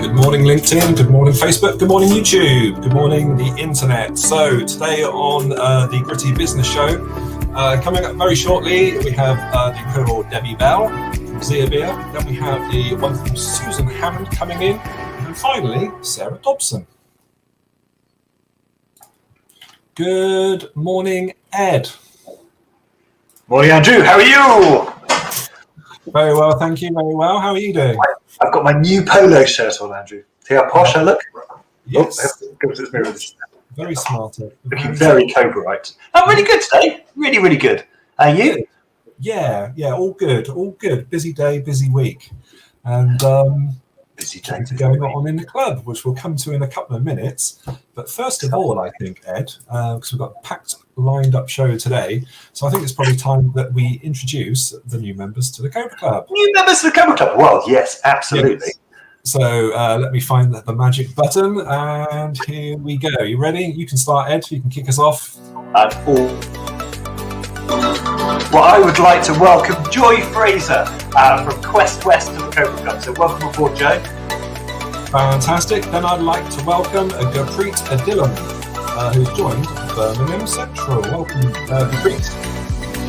Good morning, LinkedIn. Good morning, Facebook. Good morning, YouTube. Good morning, the internet. So today on the Gritty Business Show, coming up very shortly, we have the incredible Debbie Bell from Zeabeer. Then we have the wonderful Susan Hammond coming in. And finally, Sarah Dobson. Good morning, Ed. Morning, Andrew. How are you? Very well, thank you. Very well. How are you doing? I've got my new polo shirt on, Andrew. See how posh I look? Yes. Oh, very smart. Looking very Cobra-right. I'm really good today. Really, really good. Are you? Yeah, all good. All good. Busy day, busy week. And busy day going on in the club, which we'll come to in a couple of minutes. But first of all, I think, Ed, because we've got a packed, lined up show today, so I think it's probably time that we introduce the new members to the Cobra Club. New members to the Cobra Club? Well, yes, absolutely. Yes. So let me find the magic button, and here we go. You ready? You can start, Ed. You can kick us off. Well, I would like to welcome Joy Fraser from Quest West to the Cobra Club. So welcome aboard, Joe. Fantastic. Then I'd like to welcome Gurpreet Adillam, who's joined Birmingham Central. Welcome, Gurpreet.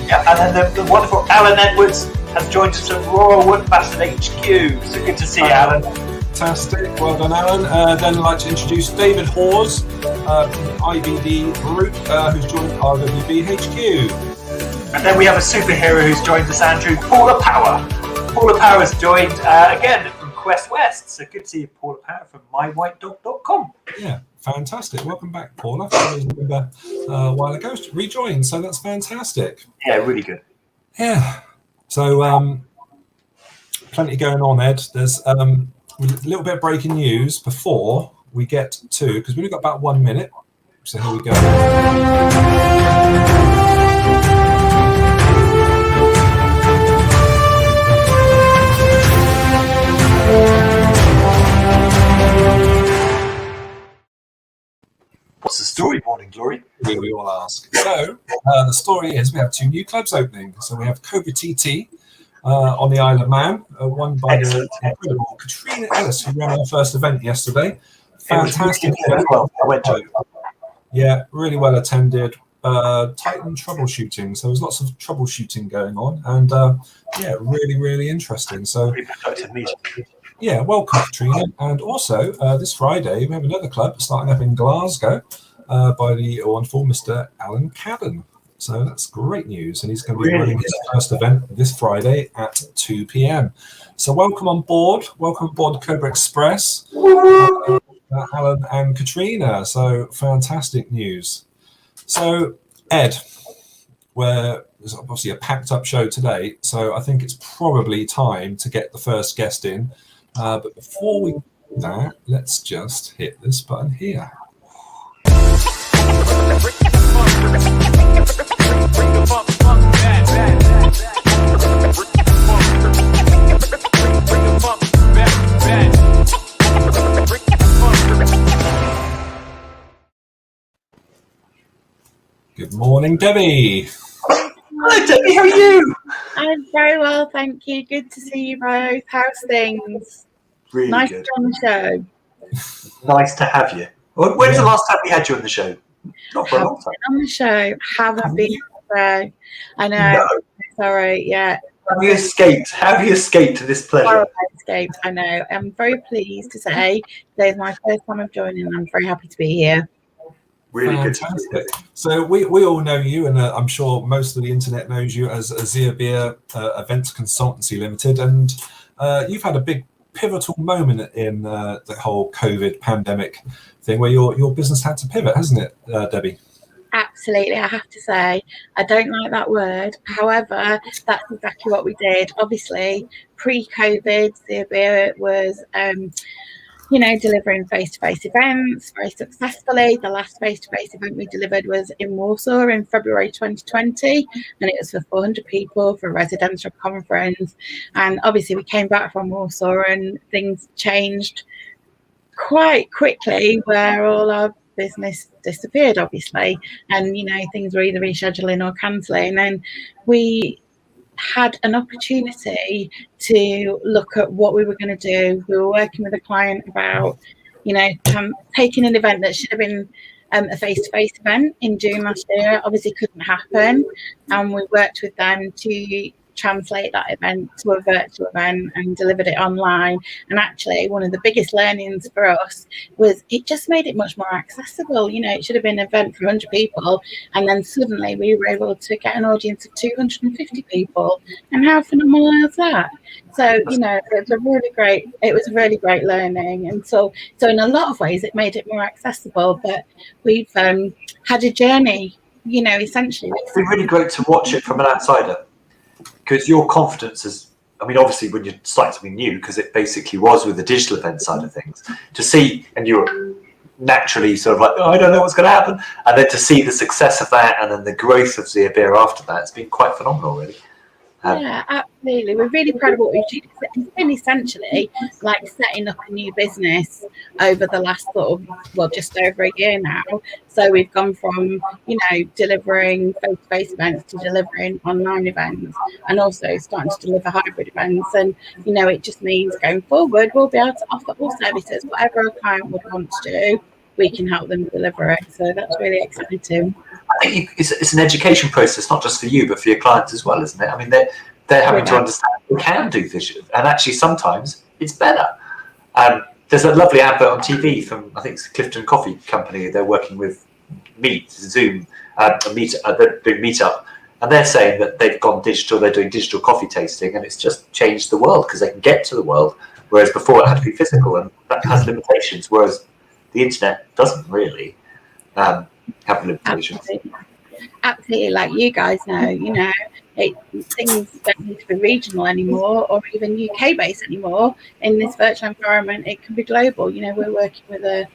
Yeah, and then the wonderful Alan Edwards has joined us at Royal Woodbaston HQ. So good to see you, Alan. Fantastic. Well done, Alan. Then I'd like to introduce David Hawes from the IBD Group, who's joined RWB HQ. And then we have a superhero who's joined us, Andrew, Paula Power. Paula Power has joined again from Quest West. So good to see you, Paula Power from mywhitedog.com. Yeah, fantastic. Welcome back, Paula. I remember a while ago rejoined, so that's fantastic. Yeah, really good. Yeah. So plenty going on, Ed. There's a little bit of breaking news before we get to, because we've got about 1 minute. So here we go. What's the story, Morning Glory? We all ask. So the story is we have 2 new clubs opening. So we have Cobra TT on the Isle of Man, won by the incredible Katrina Ellis, who ran our first event yesterday. Fantastic. Well, I went to it. Yeah, really well attended. Titan troubleshooting. So there's lots of troubleshooting going on, and yeah, really, really interesting. So Very productive meeting. yeah, welcome, Katrina. And also this Friday we have another club starting up in Glasgow by the wonderful Mr. Alan Cadden. So that's great news, and he's going to be running his first event this Friday at 2 p.m. So welcome on board Cobra Express, Alan and Katrina. So fantastic news. So Ed, there's obviously a packed up show today, so I think it's probably time to get the first guest in. But before we do that, let's just hit this button here. Good morning, Debbie. Hello, Debbie. How are you? I'm very well, thank you. Good to see you both. How's things? Really nice good. to be on the show. Nice to have you. When's the last time we had you on the show? Not for a long time. On the show, haven't been on the show. I know. No. Sorry, yeah. Have you escaped? Have you escaped this pleasure? Horrible escape, I know. I'm very pleased to say today's my first time of joining, and I'm very happy to be here. Really Fantastic. good. So we all know you, and I'm sure most of the internet knows you as Azir Beer Events Consultancy Limited, and you've had a big pivotal moment in the whole COVID pandemic thing where your business had to pivot, hasn't it, Debbie? Absolutely, I have to say, I don't like that word. However, that's exactly what we did. Obviously, pre-COVID, Azir Beer was delivering face-to-face events very successfully. The last face-to-face event we delivered was in Warsaw in February 2020, and it was for 400 people for a residential conference. And obviously we came back from Warsaw and things changed quite quickly, where all our business disappeared, obviously, and things were either rescheduling or cancelling. And we had an opportunity to look at what we were going to do. We were working with a client about, taking an event that should have been a face-to-face event in June last year. Obviously couldn't happen, and we worked with them to translate that event to a virtual event and delivered it online. And actually one of the biggest learnings for us was it just made it much more accessible. It should have been an event for 100 people, and then suddenly we were able to get an audience of 250 people. And how phenomenal is that? So it was a really great learning. And so in a lot of ways it made it more accessible, but we've had a journey, essentially. It's been really great to watch it from an outsider, because your confidence is, obviously when you're starting something new, because it basically was with the digital event side of things, to see, and you're naturally sort of like, I don't know what's going to happen, and then to see the success of that and then the growth of Azir Beer after that, it's been quite phenomenal, really. Yeah, absolutely. We're really proud of what we've achieved. It's been essentially like setting up a new business over the last just over a year now. So we've gone from, delivering face-to-face events to delivering online events, and also starting to deliver hybrid events. And, it just means going forward, we'll be able to offer all services, whatever a client would want to do, we can help them deliver it. So that's really exciting. I think it's an education process, not just for you, but for your clients as well, isn't it? They're having to understand we can do this, and actually sometimes it's better. There's a lovely advert on TV from, I think it's Clifton Coffee Company. They're working with Zoom, they're doing Meetup, and they're saying that they've gone digital. They're doing digital coffee tasting, and it's just changed the world because they can get to the world, whereas before it had to be physical, and that has limitations. Whereas the internet doesn't really have limitations. Absolutely, like you guys know, things don't need to be regional anymore, or even UK based anymore. In this virtual environment, it can be global. We're working with a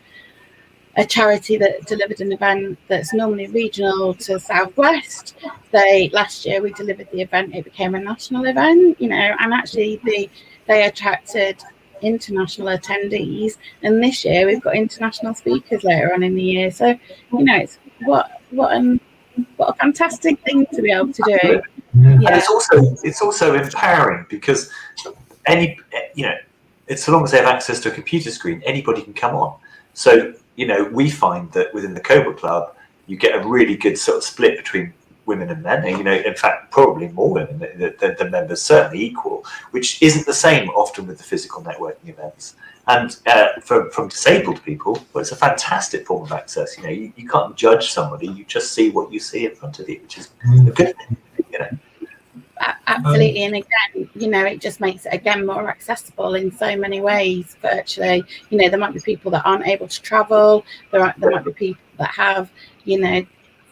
charity that delivered an event that's normally regional to Southwest. Last year we delivered the event; it became a national event. And actually they attracted international attendees, and this year we've got international speakers later on in the year. So it's what a fantastic thing to be able to do. And it's also empowering, because it's so long as they have access to a computer screen, anybody can come on. So we find that within the Cobra Club you get a really good sort of split between women and men. In fact, probably more women than members, certainly equal, which isn't the same often with the physical networking events. And from disabled people, well, it's a fantastic form of access. You can't judge somebody; you just see what you see in front of you, which is a good thing. Absolutely, and again, it just makes it again more accessible in so many ways virtually. There might be people that aren't able to travel. There might be people that have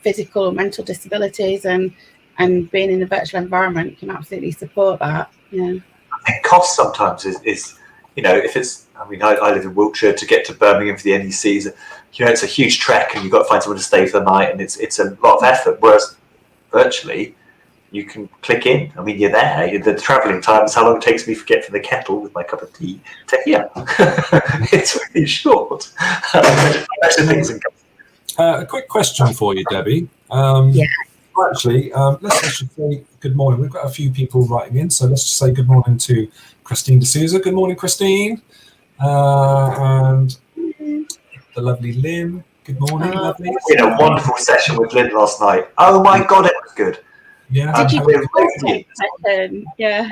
physical or mental disabilities, and being in a virtual environment can absolutely support that. I think cost sometimes is if it's, I live in Wiltshire, to get to Birmingham for the NECs, it's a huge trek, and you've got to find someone to stay for the night, and it's a lot of effort. Whereas virtually, you can click in. You're there. The travelling time is how long it takes me to get from the kettle with my cup of tea to here. It's really short. A quick question for you, Debbie. Actually, let's just say good morning. We've got a few people writing in, so let's just say good morning to Christine D'Souza. Good morning, Christine. And the lovely Lynn. Good morning, lovely. We had a wonderful session with Lynn last night. Oh my God, it was good. Yeah. Did you We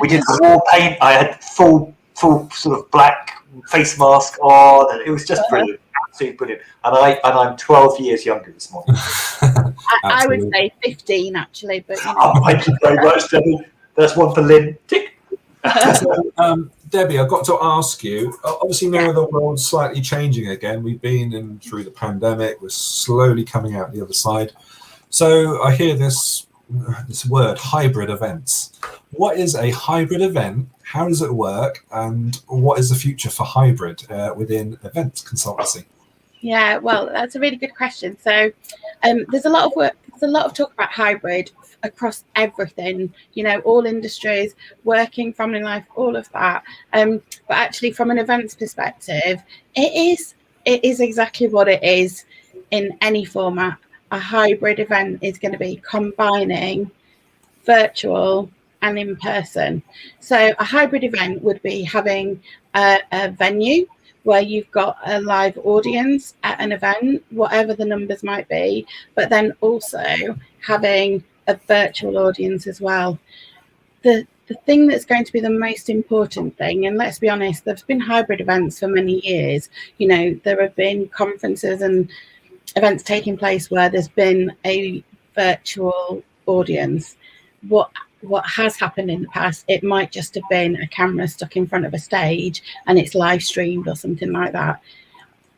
did war paint. I had full sort of black face mask on, and it was just brilliant. Absolutely brilliant. And I'm 12 years younger this morning. I would say 15 actually, but thank you very much, Debbie. That's one for Lynn. Tick. So, Debbie, I've got to ask you, obviously now the world's slightly changing again. We've been in through the pandemic. We're slowly coming out the other side. So I hear this word, hybrid events. What is a hybrid event? How does it work? And what is the future for hybrid within events consultancy? Yeah, well, that's a really good question. So there's a lot of work, there's a lot of talk about hybrid across everything, all industries, working, family life, all of that. But actually from an events perspective, it is exactly what it is in any format. A hybrid event is going to be combining virtual and in person. So a hybrid event would be having a venue where you've got a live audience at an event, whatever the numbers might be, but then also having a virtual audience as well. The thing that's going to be the most important thing, and let's be honest, there's been hybrid events for many years. There have been conferences and events taking place where there's been a virtual audience. What has happened in the past, it might just have been a camera stuck in front of a stage and it's live streamed or something like that.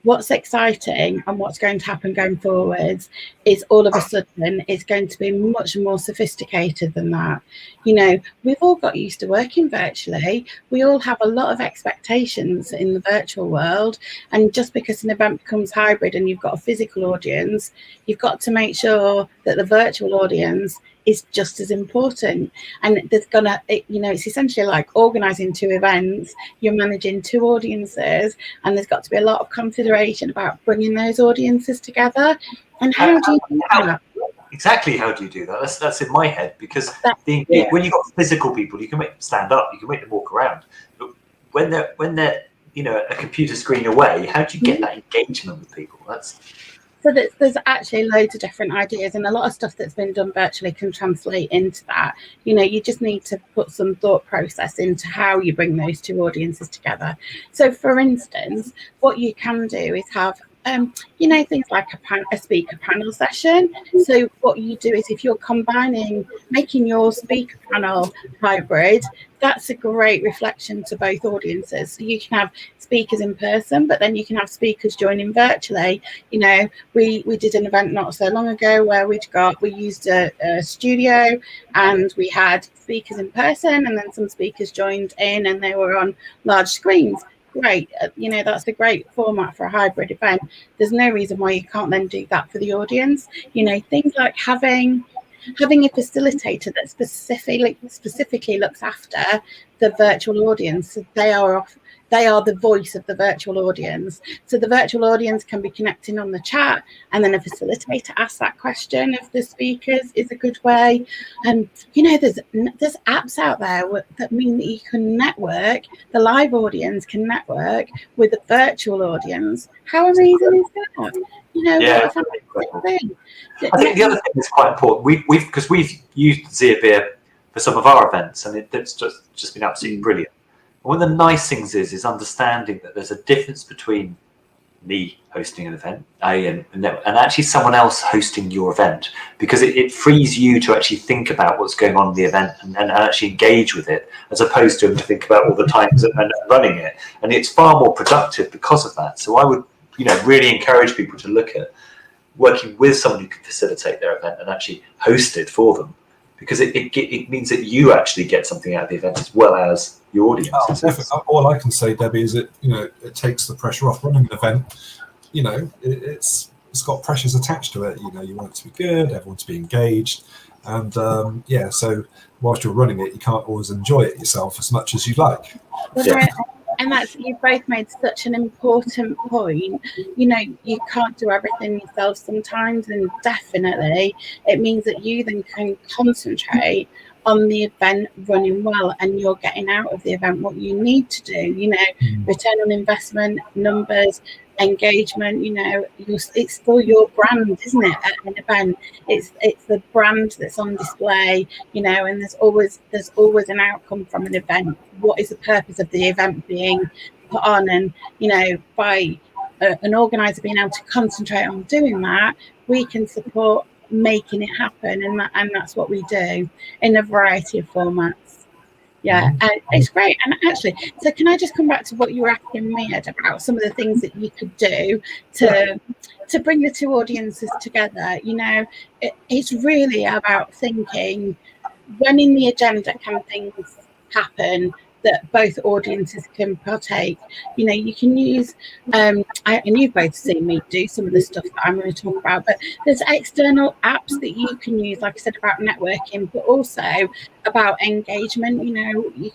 What's exciting and what's going to happen going forwards is all of a sudden it's going to be much more sophisticated than that. We've all got used to working virtually. We all have a lot of expectations in the virtual world. And just because an event becomes hybrid and you've got a physical audience, you've got to make sure that the virtual audience is just as important. And there's it's essentially like organizing two events. You're managing two audiences, and there's got to be a lot of consideration about bringing those audiences together. And how do you do that? Exactly, how do you do that? That's in my head, because when you've got physical people, you can make them stand up, you can make them walk around. But when they're a computer screen away, how do you get that engagement with people? So there's actually loads of different ideas, and a lot of stuff that's been done virtually can translate into that. You just need to put some thought process into how you bring those two audiences together. So for instance, what you can do is have things like a speaker panel session. So what you do is, if you're making your speaker panel hybrid, that's a great reflection to both audiences. So you can have speakers in person, but then you can have speakers joining virtually. We did an event not so long ago where we used a studio, and we had speakers in person, and then some speakers joined in and they were on large screens. Great, that's a great format for a hybrid event. There's no reason why you can't then do that for the audience. Things like having a facilitator that specifically looks after the virtual audience. So they are the voice of the virtual audience. So the virtual audience can be connecting on the chat, and then a facilitator asks that question of the speakers is a good way. And there's apps out there that mean that you can network. The live audience can network with the virtual audience. How amazing is that? I think the other thing that's quite important, we've used Zeerbeer for some of our events, and it's just been absolutely brilliant. One of the nice things is understanding that there's a difference between me hosting an event and actually someone else hosting your event, because it frees you to actually think about what's going on in the event and actually engage with it, as opposed to having to think about all the times and running it. And it's far more productive because of that. So I would really encourage people to look at working with someone who can facilitate their event and actually host it for them, because it means that you actually get something out of the event as well as your audience. All I can say, Debbie, is it takes the pressure off running an event. It's got pressures attached to it. You want it to be good, everyone to be engaged, and so whilst you're running it, you can't always enjoy it yourself as much as you'd like. And that's, you both made such an important point. You can't do everything yourself sometimes, and definitely it means that you then can concentrate on the event running well, and you're getting out of the event what you need to do. Return on investment, numbers, engagement. It's still your brand, isn't it? At an event, it's the brand that's on display. And there's always an outcome from an event. What is the purpose of the event being put on? And by an organizer being able to concentrate on doing that, we can support making it happen, and that's what we do in a variety of formats. And it's great. And actually, so can I just come back to what you were asking me, Ed, about some of the things that you could do to bring the two audiences together? It's really about thinking, when in the agenda can things happen that both audiences can partake? You can use, and you've both seen me do some of the stuff that I'm going to talk about, but there's external apps that you can use, like I said, about networking, but also about engagement. You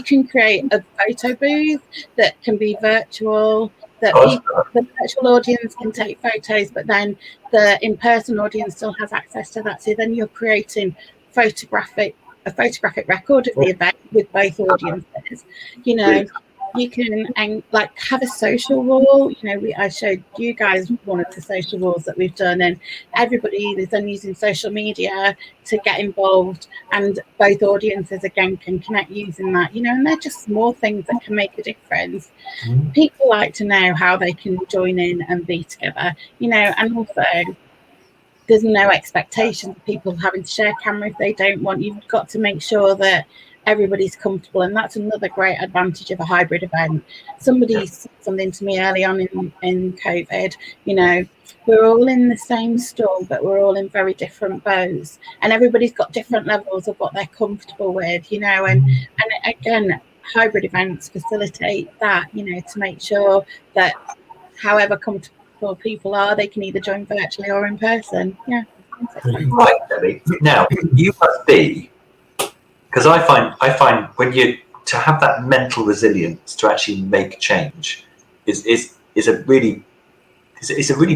can create a photo booth that can be virtual, that the virtual audience can take photos, but then the in-person audience still has access to that. So then you're creating a photographic record of the event with both audiences. You can have a social wall. I showed you guys one of the social walls that we've done, and everybody is then using social media to get involved, and both audiences again can connect using that. And they're just small things that can make a difference. People like to know how they can join in and be together. And also, there's no expectation of people having to share camera if they don't want. You've got to make sure that everybody's comfortable, and that's another great advantage of a hybrid event. Somebody said something to me early on in COVID. We're all in the same stall, but we're all in very different boats, and everybody's got different levels of what they're comfortable with. And again, hybrid events facilitate that. To make sure that however comfortable people are, they can either join virtually or in person. Right, Debbie. Now you must be, because I find when you to have that mental resilience to actually make change is a really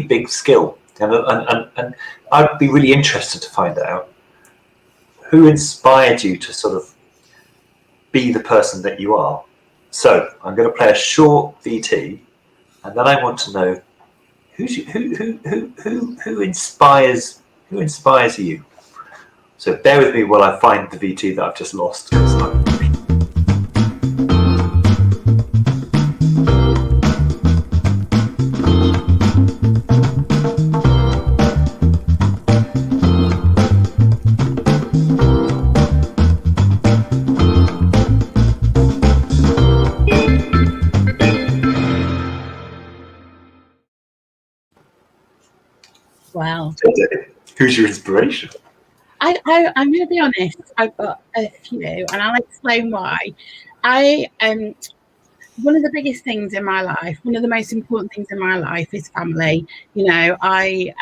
big skill, and I'd be really interested to find out who inspired you to sort of be the person that you are. So I'm going to play a short VT, and then I want to know who inspires you. So bear with me while I find the VT that I've just lost. Wow. Who's your inspiration? I'm going to be honest. I've got a few, and I'll explain why. One of the biggest things in my life, one of the most important things in my life is family. I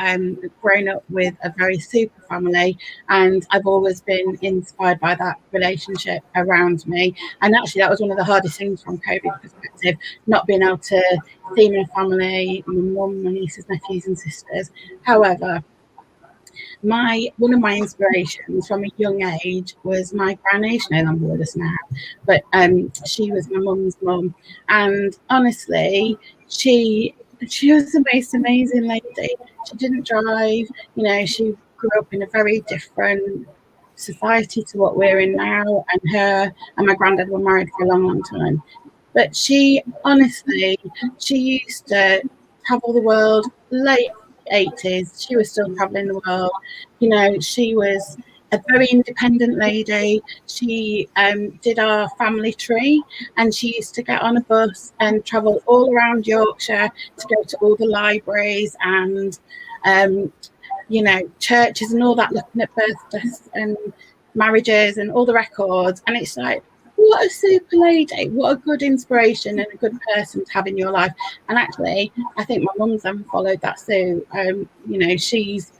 grown up with a very super family, and I've always been inspired by that relationship around me. And actually, that was one of the hardest things from COVID perspective, not being able to see my family, my mum, my nieces, nephews, and sisters. However, one of my inspirations from a young age was my granny. She's no longer with us now, but she was my mum's mum, and honestly, she was the most amazing lady. She didn't drive. She grew up in a very different society to what we're in now, and her and my granddad were married for a long time. But she used to travel the world. Late 80s, she was still traveling the world. She was a very independent lady. She did our family tree, and she used to get on a bus and travel all around Yorkshire to go to all the libraries and churches and all that, looking at birthdays and marriages and all the records, and it's like, what a super lady, what a good inspiration and a good person to have in your life. And actually, I think my mum's followed that suit. She's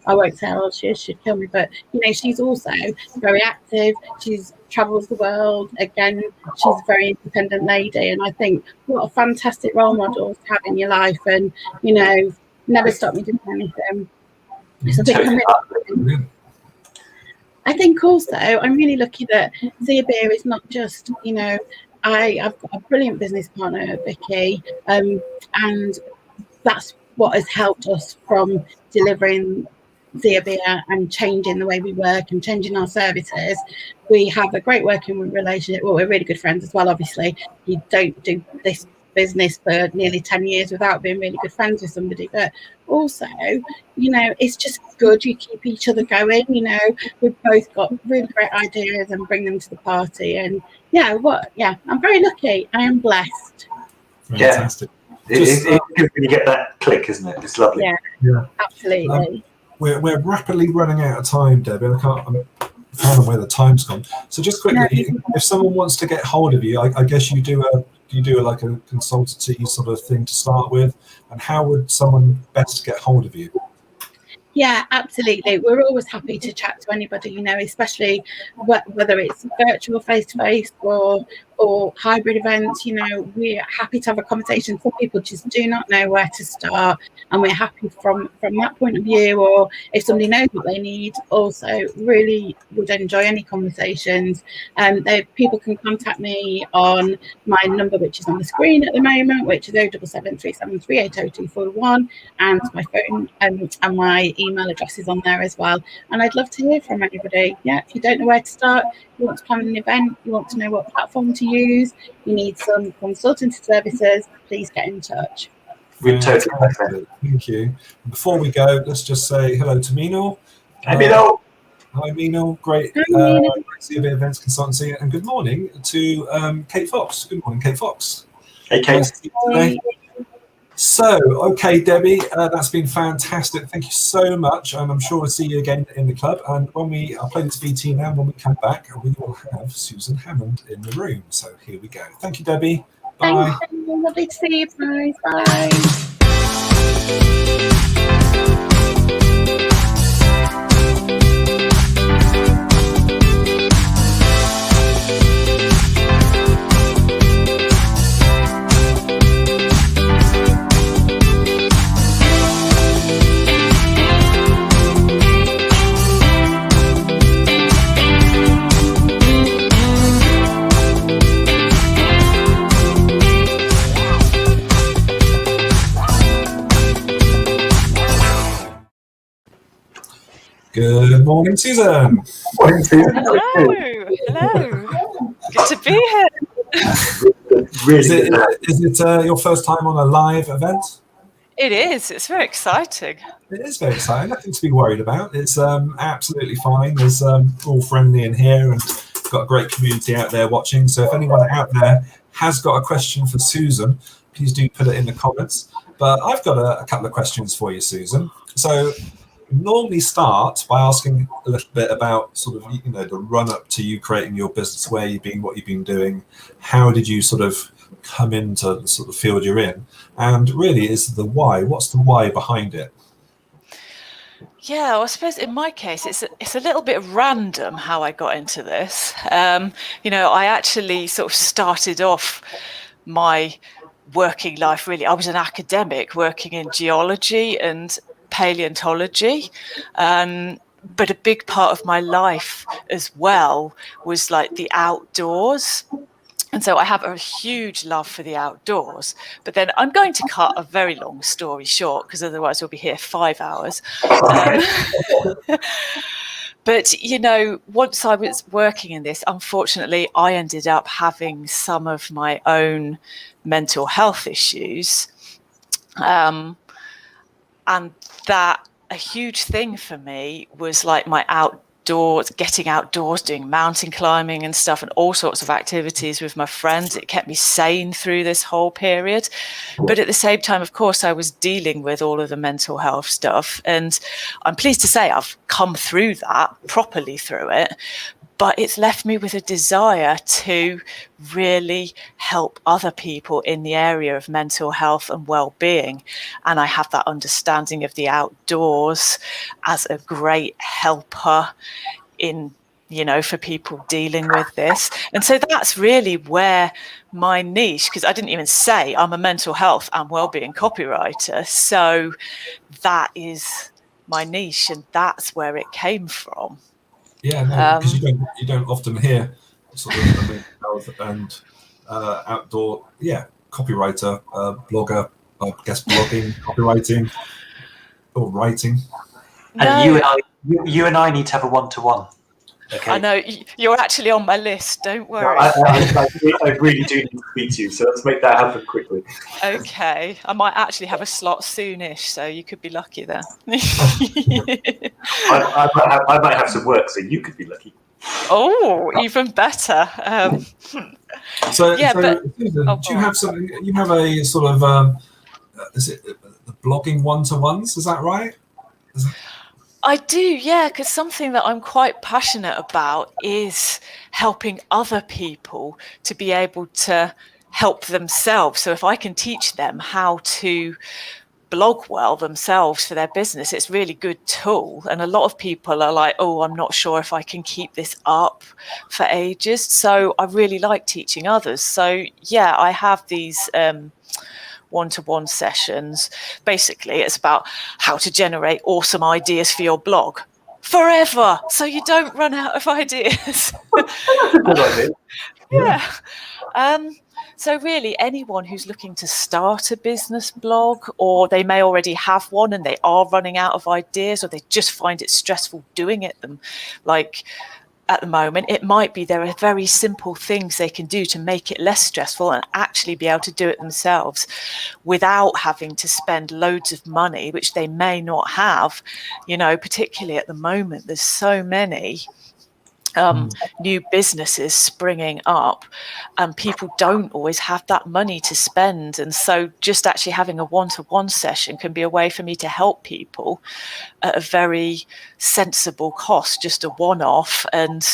I won't say how old she is, she'd kill me, but she's also very active. She's travels the world. Again, she's a very independent lady, and I think what a fantastic role model to have in your life. And never stop me doing anything. It's a big commitment. I think also I'm really lucky that Zia Beer is not just, I've got a brilliant business partner, Vicky, and that's what has helped us from delivering Zia Beer and changing the way we work and changing our services. We have a great working relationship. Well, we're really good friends as well, obviously. You don't do this business for nearly 10 years without being really good friends with somebody, but also it's just good you keep each other going. We've both got really great ideas and bring them to the party, and I'm very lucky. I am blessed. Fantastic. It's good when you get that click, isn't it? It's lovely. Yeah, absolutely. We're rapidly running out of time, Debbie. I'm finding where the time's gone. So just quickly, if someone wants to get hold of you, I guess you do like a consultancy sort of thing to start with, and how would someone best get hold of you? Yeah, absolutely. We're always happy to chat to anybody, especially whether it's virtual, face-to-face, or hybrid events. We're happy to have a conversation. Some people just do not know where to start, and we're happy from that point of view. Or if somebody knows what they need, also really would enjoy any conversations. People can contact me on my number, which is on the screen at the moment, which is 07737380241, and my phone and my email address is on there as well. And I'd love to hear from anybody. If you don't know where to start, you want to plan an event, you want to know what platform to use, you need some consultancy services, please get in touch. Thank you. Before we go, let's just say hello to Mino. Hi, Mino. Hi, Mino. Great. Zia Beer Events Consultancy. And good morning to Kate Fox. Good morning, Kate Fox. Hey, Kate. Nice. So, okay, Debbie, that's been fantastic. Thank you so much, and I'm sure we'll see you again in the club. And I'll play this VT now. When we come back, we will have Susan Hammond in the room. So here we go. Thank you, Debbie. Bye. Thank you. Lovely to see you. Bye. Good morning, Susan. Morning, Susan. Hello. Good to be here. Is it your first time on a live event? It is. It's very exciting. It is very exciting. Nothing to be worried about. It's absolutely fine. There's all friendly in here, and got a great community out there watching. So if anyone out there has got a question for Susan, please do put it in the comments. But I've got a couple of questions for you, Susan. So normally start by asking a little bit about sort of the run up to you creating your business, where you've been, what you've been doing, how did you sort of come into the sort of field you're in, and really is the why. What's the why behind it? Yeah, well, I suppose in my case it's a little bit random how I got into this. I actually sort of started off my working life, really, I was an academic working in geology and paleontology, but a big part of my life as well was like the outdoors, and so I have a huge love for the outdoors. But then I'm going to cut a very long story short, because otherwise we'll be here 5 hours. But once I was working in this, unfortunately I ended up having some of my own mental health issues, and that a huge thing for me was like my outdoor getting outdoors, doing mountain climbing and stuff, and all sorts of activities with my friends. It kept me sane through this whole period. But at the same time, of course, I was dealing with all of the mental health stuff. And I'm pleased to say I've come through that, properly through it. But it's left me with a desire to really help other people in the area of mental health and well-being. And I have that understanding of the outdoors as a great helper in, for people dealing with this. And so that's really where my niche, because I didn't even say I'm a mental health and well-being copywriter. So that is my niche, and that's where it came from. Yeah, no, because you don't often hear sort of mental health and outdoor, copywriter, blogger, I guess blogging, copywriting, or writing. And you and I need to have a one-to-one. Okay. I know you're actually on my list. Don't worry. I really do need to speak to you, so let's make that happen quickly. Okay, I might actually have a slot soonish, so you could be lucky there. I might have some work, so you could be lucky. Oh, even better. Susan, but do you have something? You have a sort of is it the blogging one-to-ones? Is that right? I do, yeah, because something that I'm quite passionate about is helping other people to be able to help themselves. So if I can teach them how to blog well themselves for their business, it's a really good tool. And a lot of people are like, oh, I'm not sure if I can keep this up for ages. So I really like teaching others. So yeah, I have these one-to-one sessions. Basically, it's about how to generate awesome ideas for your blog forever, so you don't run out of ideas. That's a good idea. Yeah. So really, anyone who's looking to start a business blog, or they may already have one and they are running out of ideas, or they just find it stressful doing it at the moment, it might be there are very simple things they can do to make it less stressful and actually be able to do it themselves without having to spend loads of money, which they may not have, particularly at the moment. There's so many new businesses springing up, and people don't always have that money to spend. And so just actually having a one-to-one session can be a way for me to help people at a very sensible cost, just a one-off, and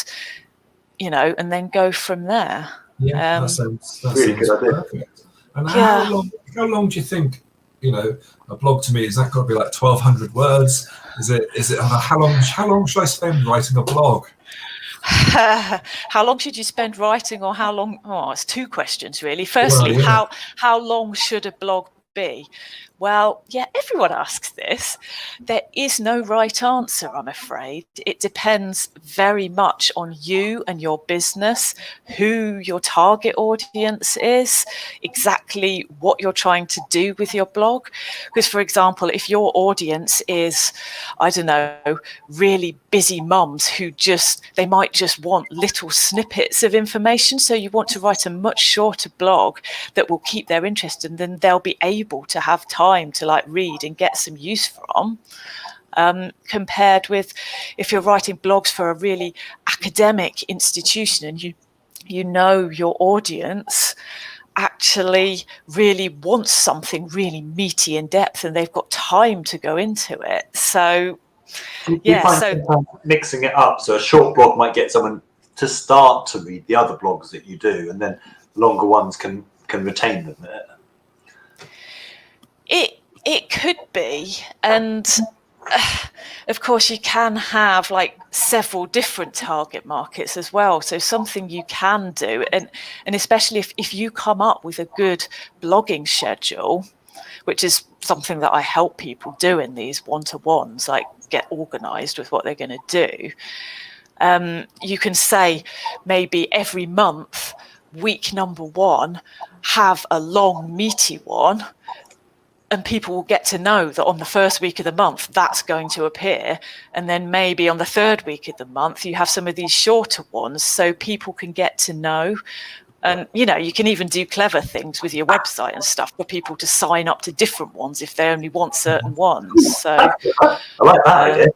and then go from there. Yeah, that sounds really good idea. Perfect. And how long do you think, a blog to me, is that got to be like 1,200 words? Is it how long should I spend writing a blog? How long should you spend writing, or how long? Oh, it's two questions really. Firstly, how long should a blog be? Well, yeah, everyone asks this. There is no right answer, I'm afraid. It depends very much on you and your business, who your target audience is, exactly what you're trying to do with your blog. Because, for example, if your audience is, I don't know, really busy mums who they might just want little snippets of information, so you want to write a much shorter blog that will keep their interest, and then they'll be able to have time to read and get some use from, compared with if you're writing blogs for a really academic institution and your audience actually really wants something really meaty in depth and they've got time to go into it. So mixing it up, so a short blog might get someone to start to read the other blogs that you do, and then longer ones can retain them. It could be, and of course you can have several different target markets as well. So something you can do, and especially if you come up with a good blogging schedule, which is something that I help people do in these one-to-ones, get organized with what they're going to do. You can say maybe every month, week number 1, have a long meaty one, and people will get to know that on the first week of the month that's going to appear, and then maybe on the third week of the month you have some of these shorter ones, so people can get to know. And you can even do clever things with your website and stuff for people to sign up to different ones if they only want certain ones. So I like that idea.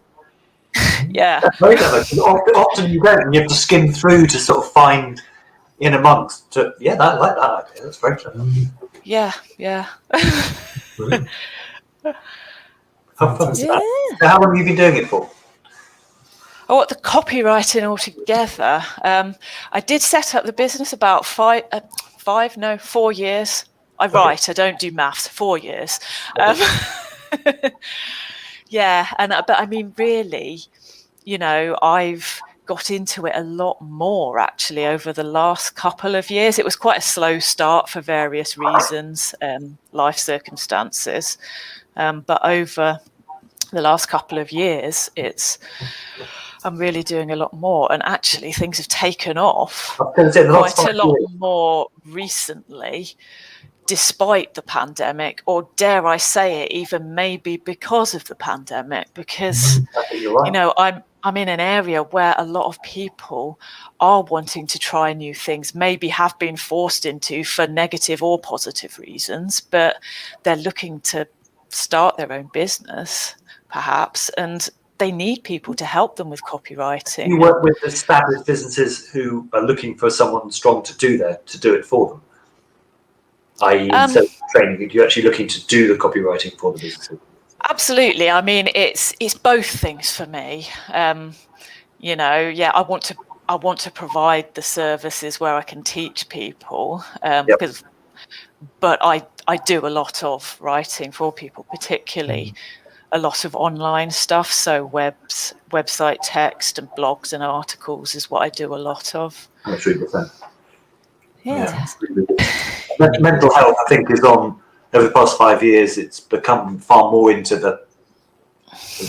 Yeah. That's very clever. Often you don't, and you have to skim through to sort of find in amongst. I like that idea. That's very clever. Yeah. Brilliant. Fantastic. Yeah. So how long have you been doing it for? Oh, the copywriting altogether. I did set up the business about 4 years. I write, I don't do maths, 4 years. Yeah, but I mean, really, I've got into it a lot more actually over the last couple of years. It was quite a slow start for various reasons, life circumstances, but over the last couple of years, I'm really doing a lot more, and actually things have taken off quite a lot more recently, despite the pandemic, or dare I say it, even maybe because of the pandemic, because I'm in an area where a lot of people are wanting to try new things, maybe have been forced into for negative or positive reasons, but they're looking to start their own business perhaps, and they need people to help them with copywriting. You work with established businesses who are looking for someone strong to do it for them. I.e., instead of training, you're actually looking to do the copywriting for the businesses. Absolutely. I mean, it's both things for me. I want to provide the services where I can teach people, but I do a lot of writing for people, particularly a lot of online stuff. So website text and blogs and articles is what I do a lot of. That's really good sense. Yeah. Mental health, I think, is on over the past 5 years. It's become far more into the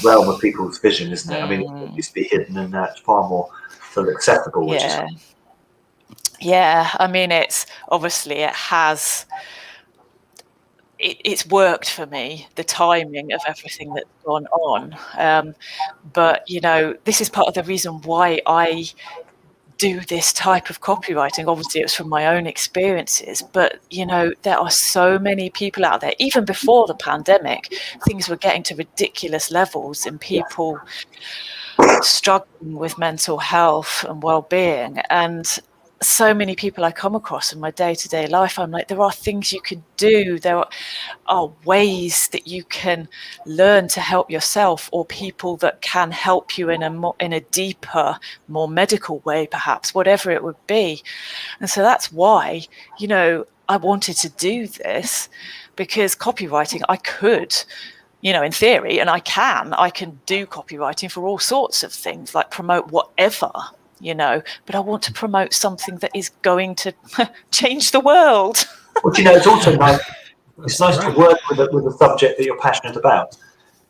realm of people's vision, isn't it? I mean, it used to be hidden, and now it's far more sort of accessible. Which is I mean, it's worked for me, the timing of everything that's gone on. But this is part of the reason why I do this type of copywriting. Obviously, it's from my own experiences, but there are so many people out there. Even before the pandemic, things were getting to ridiculous levels in people struggling with mental health and well-being, and so many people I come across in my day-to-day life, I'm like, there are things you can do, there are ways that you can learn to help yourself, or people that can help you in a deeper, more medical way, perhaps, whatever it would be. And so that's why I wanted to do this, because copywriting, I could, in theory, and I can do copywriting for all sorts of things, like promote whatever, but I want to promote something that is going to change the world. Well, it's also nice. It's nice to work with a subject that you're passionate about.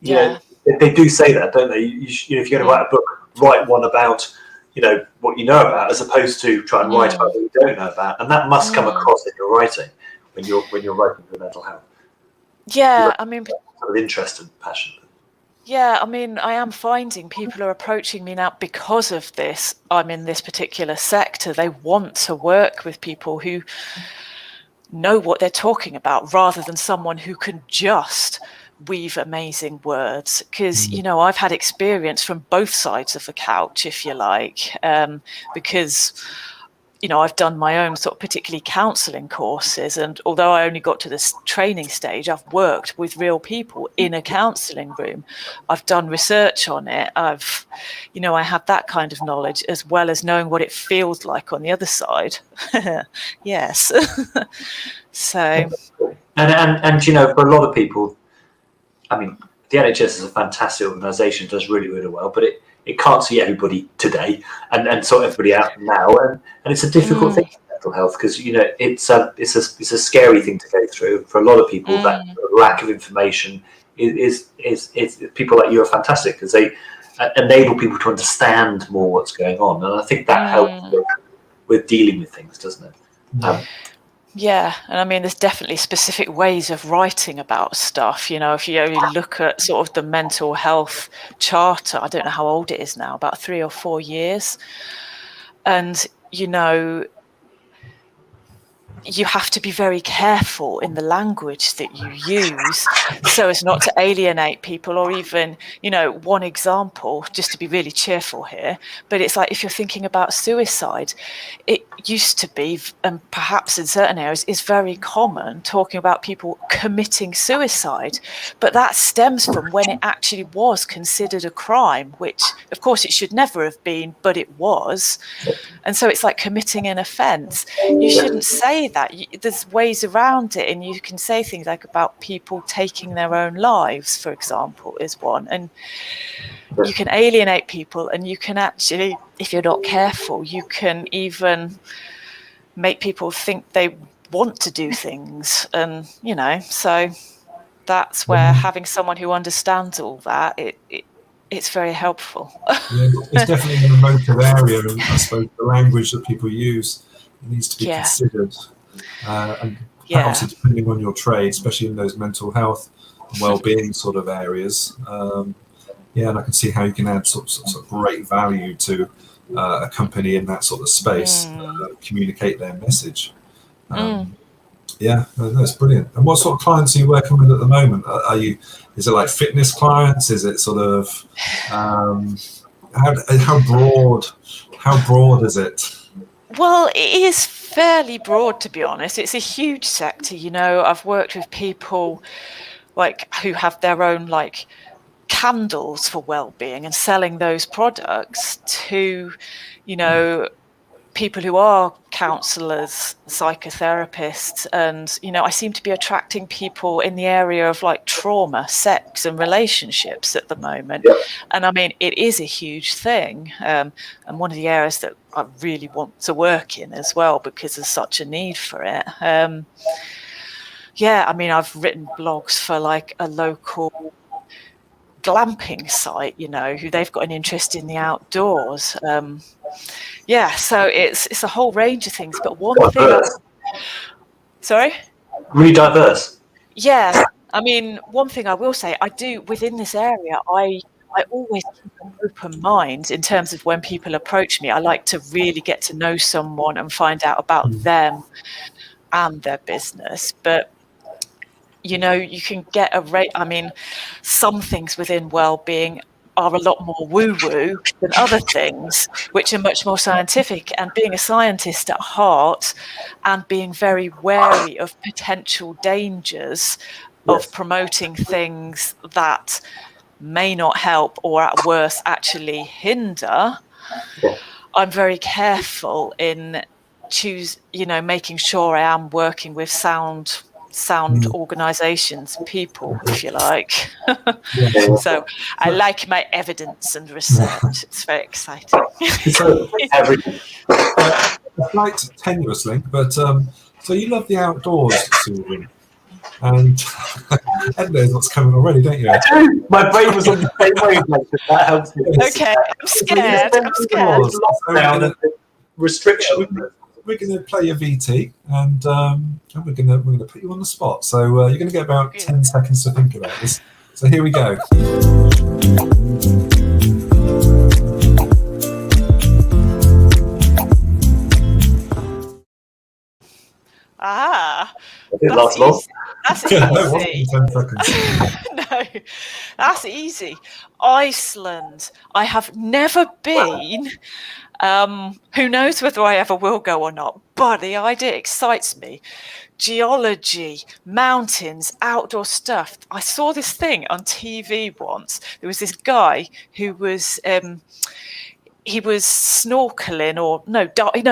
They do say that, don't they? If you're going to write a book, write one about what you know about, as opposed to try and write about what you don't know about, and that must come across in your writing when you're writing for mental health. Yeah, I mean, sort of interest and passion. Yeah, I mean, I am finding people are approaching me now because of this. I'm in this particular sector. They want to work with people who know what they're talking about, rather than someone who can just weave amazing words. Because, I've had experience from both sides of the couch, if you like, because I've done my own sort of particularly counselling courses, and although I only got to this training stage, I've worked with real people in a counselling room. I've done research on it. I have that kind of knowledge, as well as knowing what it feels like on the other side. Yes. So. And for a lot of people, I mean, the NHS is a fantastic organisation, does really, really well, but it can't see everybody today and sort everybody out now, and it's a difficult thing for mental health, because it's a scary thing to go through for a lot of people. That lack of information is people like you are fantastic, because they enable people to understand more what's going on, and I think that helps with dealing with things, doesn't it? Yeah, and I mean, there's definitely specific ways of writing about stuff. If you only look at sort of the mental health charter, I don't know how old it is now, about 3 or 4 years. And, you have to be very careful in the language that you use so as not to alienate people, or even, one example, just to be really cheerful here, but it's like if you're thinking about suicide, it used to be, and perhaps in certain areas is very common, talking about people committing suicide, but that stems from when it actually was considered a crime, which of course it should never have been, but it was. And so it's like committing an offence. You shouldn't say that. There's ways around it, and you can say things like about people taking their own lives, for example, is one. And you can alienate people, and you can actually, if you're not careful, you can even make people think they want to do things. And, so that's where having someone who understands all that, it's very helpful. Yeah, it's definitely an emotive area, and I suppose the language that people use needs to be considered. And obviously, depending on your trade, especially in those mental health and well-being sort of areas, and I can see how you can add sort of great value to a company in that sort of space, communicate their message. Yeah, that's brilliant. And what sort of clients are you working with at the moment? Is it like fitness clients? Is it sort of how broad is it? Well, it is fairly broad, to be honest. It's a huge sector. I've worked with people who have their own candles for well-being and selling those products to, people who are counsellors, psychotherapists, and I seem to be attracting people in the area of trauma, sex and relationships at the moment. And I mean, it is a huge thing, and one of the areas that I really want to work in as well, because there's such a need for it. I mean, I've written blogs for a local glamping site, who they've got an interest in the outdoors. So it's a whole range of things. But one thing, sorry, really diverse. Yeah, I mean, one thing I will say, I do within this area, I always keep an open mind in terms of when people approach me. I like to really get to know someone and find out about them and their business. But you can get I mean, some things within well-being are a lot more woo-woo than other things, which are much more scientific. And being a scientist at heart and being very wary of potential dangers of promoting things that may not help or at worst actually hinder, I'm very careful in making sure I am working with sound organizations, people, if you like. So I like my evidence and research. It's very exciting. So a slight tenuous link, but so you love the outdoors, Susan, and Ed knows what's coming already, don't you? I do. My brain was on the same wavelength. That helps me. Okay, I'm scared. Lockdown and restriction. We're going to play your VT, and we're going to put you on the spot. So you're going to get about 10 seconds to think about this. So here we go. That's easy. 10 seconds. No, that's easy. Iceland. I have never been. Who knows whether I ever will go or not, but the idea excites me. Geology, mountains, outdoor stuff. I saw this thing on TV once. There was this guy who was he was snorkeling, or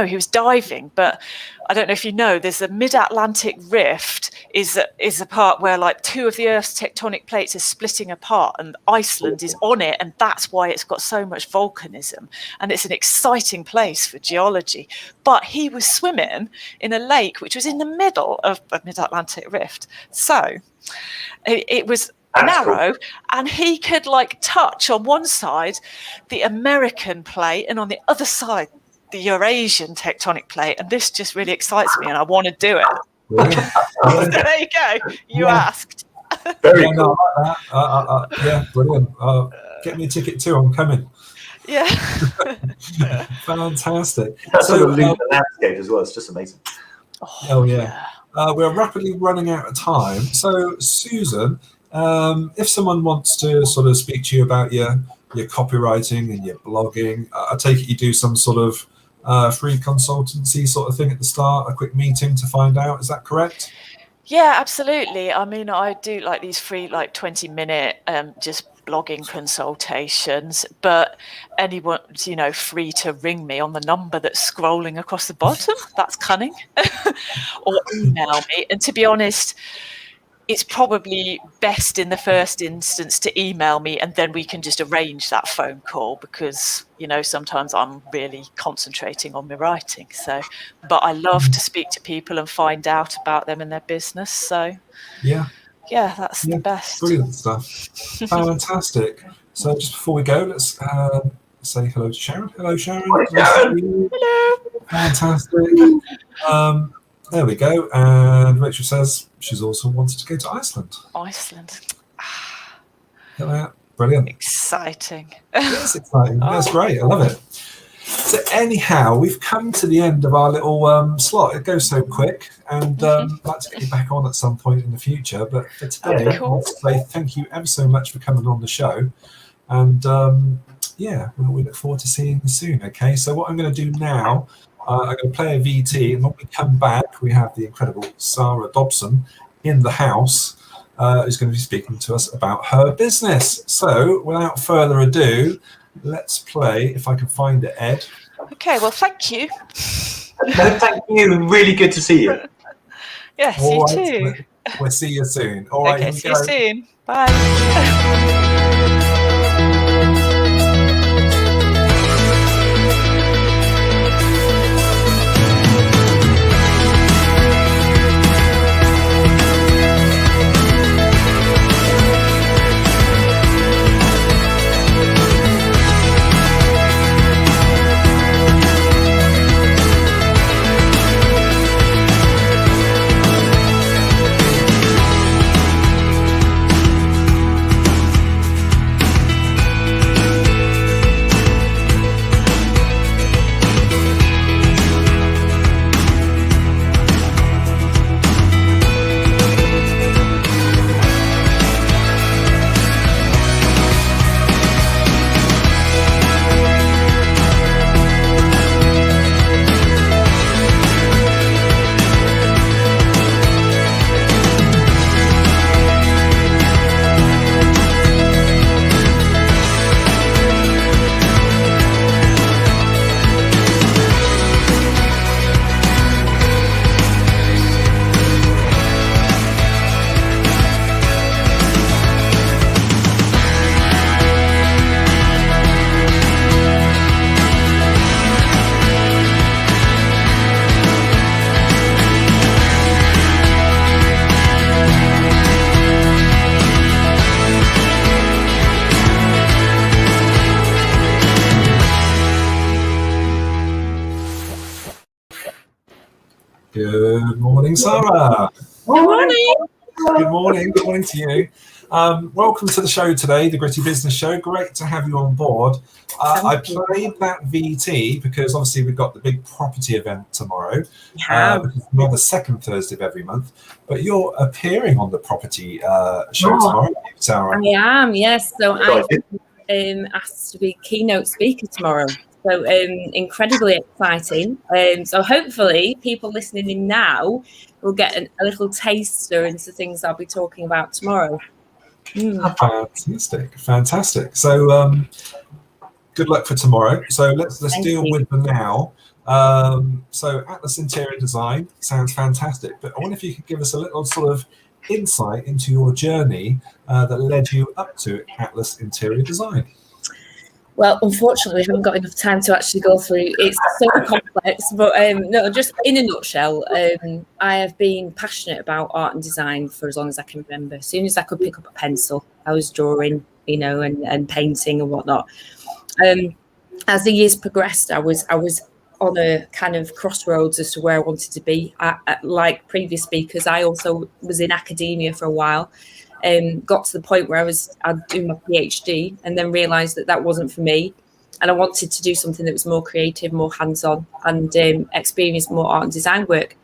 he was diving, but I don't know if you know, there's a mid-Atlantic rift is a part where two of the Earth's tectonic plates are splitting apart, and Iceland is on it, and that's why it's got so much volcanism, and it's an exciting place for geology. But he was swimming in a lake which was in the middle of a mid-Atlantic rift, so it was narrow, and he could touch on one side the American plate and on the other side the Eurasian tectonic plate, and this just really excites me and I want to do it. So there you go, you asked. Very cool. Yeah, brilliant. Get me a ticket too, I'm coming. Yeah. Fantastic. That's sort of the landscape as well, it's just amazing. Oh, yeah. We're rapidly running out of time. So, Susan, if someone wants to sort of speak to you about your copywriting and your blogging, I take it you do some sort of free consultancy sort of thing at the start, a quick meeting to find out. Is that correct? Yeah, absolutely. I mean, I do like these free, like 20-minute just blogging consultations, but anyone's, free to ring me on the number that's scrolling across the bottom. That's cunning. Or email me. And to be honest, it's probably best in the first instance to email me, and then we can just arrange that phone call because, sometimes I'm really concentrating on my writing. So, but I love to speak to people and find out about them and their business. So, yeah, that's the best. Brilliant stuff. Fantastic. So just before we go, let's say hello to Sharon. Hello, Sharon. Hello. Fantastic. There we go. And Rachel says she's also wanted to go to Iceland. Iceland. Look at that. Brilliant. Exciting. Yes, exciting. That's great. I love it. So anyhow, we've come to the end of our little slot. It goes so quick, and I'd like to get you back on at some point in the future. But for today, I want to say thank you ever so much for coming on the show. And we look forward to seeing you soon. Okay, so what I'm going to do now, I'm going to play a VT, and when we come back, we have the incredible Sarah Dobson in the house, who's going to be speaking to us about her business. So without further ado, let's play, if I can find it, Ed. Okay, well, thank you. No, thank you. Really good to see you. Yes, you too. We'll see you soon. All right, okay, see you soon. Bye. Good morning, Sarah. Good morning. Good morning. Good morning to you. Welcome to the show today, the Gritty Business Show. Great to have you on board. I played that VT because obviously we've got the big property event tomorrow, which is not the second Thursday of every month. But you're appearing on the property show tomorrow, Sarah. I am, yes. So I'm asked to be keynote speaker tomorrow. So incredibly exciting. So hopefully people listening in now will get a little taster into things I'll be talking about tomorrow. Fantastic. So good luck for tomorrow. So let's deal with the now. So Atlas Interior Design sounds fantastic, but I wonder if you could give us a little sort of insight into your journey that led you up to Atlas Interior Design. Well, unfortunately, we haven't got enough time to actually go through. It's so complex, but no, just in a nutshell, I have been passionate about art and design for as long as I can remember. As soon as I could pick up a pencil, I was drawing, and painting and whatnot. As the years progressed, I was on a kind of crossroads as to where I wanted to be. Like previous speakers, I also was in academia for a while. Got to the point where I'd do my PhD and then realised that wasn't for me, and I wanted to do something that was more creative, more hands-on, and experience more art and design work.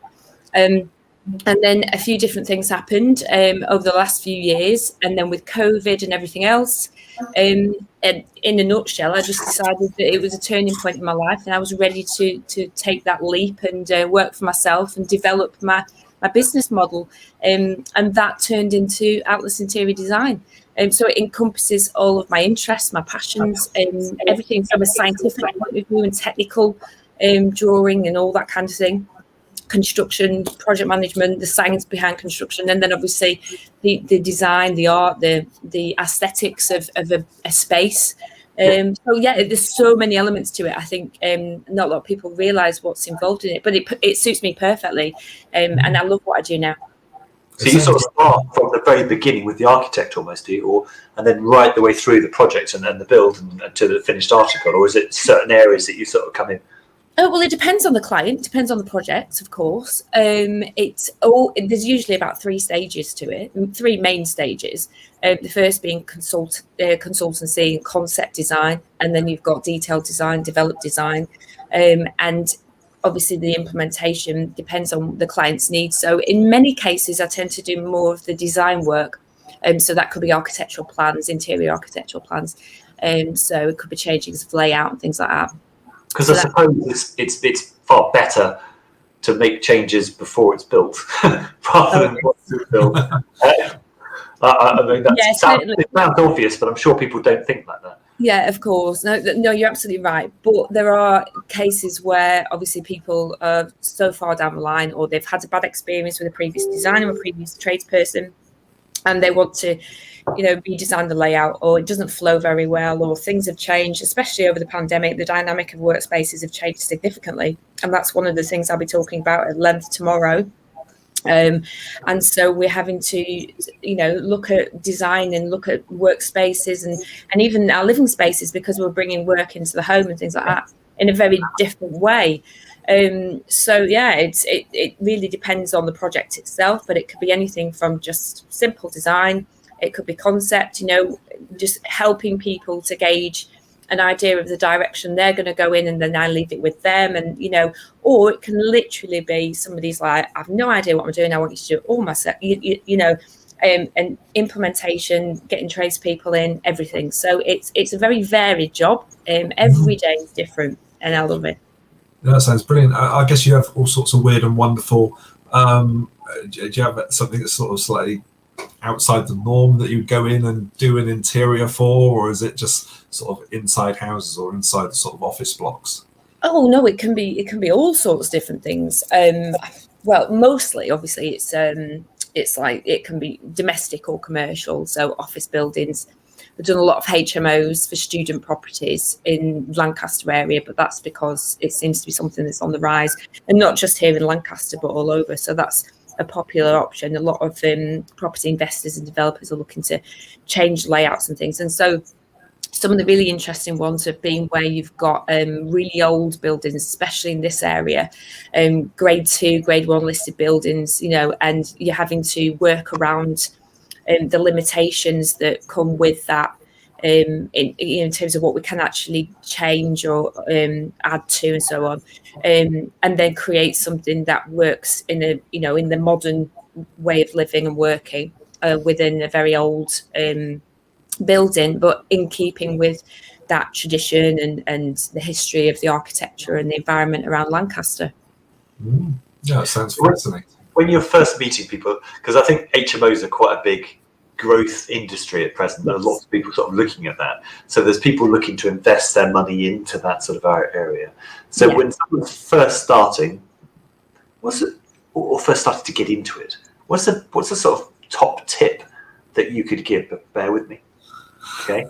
And then a few different things happened over the last few years. And then with COVID and everything else, and in a nutshell, I just decided that it was a turning point in my life, and I was ready to take that leap and work for myself and develop my business model. And that turned into Atlas Interior Design. So it encompasses all of my interests, my passions, everything from a scientific point of view and technical drawing and all that kind of thing. Construction, project management, the science behind construction, and then obviously the design, the art, the aesthetics of a space. So yeah, there's so many elements to it. I think not a lot of people realise what's involved in it, but it suits me perfectly, and I love what I do now. So you sort of start from the very beginning with the architect almost, do you? And then right the way through the project and the build and to the finished article, or is it certain areas that you sort of come in? Oh, well, it depends on the client, depends on the project, of course. There's usually about 3 stages to it, 3 main stages. The first being consultancy and concept design, and then you've got detailed design, developed design, and obviously the implementation depends on the client's needs. So in many cases, I tend to do more of the design work. So that could be architectural plans, interior architectural plans. So it could be changes of layout and things like that. Because I suppose it's far better to make changes before it's built rather than once it's built. I mean, it sounds obvious, but I'm sure people don't think like that. Yeah, of course. No, you're absolutely right. But there are cases where obviously people are so far down the line, or they've had a bad experience with a previous designer or a previous tradesperson, and they want to, redesign the layout, or it doesn't flow very well, or things have changed, especially over the pandemic. The dynamic of workspaces have changed significantly. And that's one of the things I'll be talking about at length tomorrow. And so we're having to, look at design and look at workspaces and even our living spaces, because we're bringing work into the home and things like that in a very different way. So yeah, it really depends on the project itself, but it could be anything from just simple design. It could be concept, just helping people to gauge an idea of the direction they're going to go in, and then I leave it with them. And, or it can literally be somebody's like, I have no idea what I'm doing, I want you to do it all myself, and implementation, getting tradespeople in, everything. So it's a very varied job. Every day is different, and I love it. That sounds brilliant. I guess you have all sorts of weird and wonderful. Do you have something that's sort of slightly outside the norm that you go in and do an interior for, or is it just sort of inside houses or inside the sort of office blocks? Oh no, it can be all sorts of different things. Well, mostly, obviously, it's like it can be domestic or commercial. So office buildings. We've done a lot of HMOs for student properties in Lancaster area, but that's because it seems to be something that's on the rise, and not just here in Lancaster, but all over. So that's a popular option. A lot of property investors and developers are looking to change layouts and things. And so some of the really interesting ones have been where you've got really old buildings, especially in this area, grade 2, grade 1 listed buildings, and you're having to work around the limitations that come with that, in terms of what we can actually change or add to and so on, and then create something that works in the modern way of living and working within a very old building, but in keeping with that tradition and the history of the architecture and the environment around Lancaster. Yeah, it sounds fascinating. When you're first meeting people, because I think HMOs are quite a big growth industry at present. There are lots of people sort of looking at that. So there's people looking to invest their money into that sort of area. So when someone's first starting, or first starting to get into it, what's the sort of top tip that you could give? But bear with me, okay?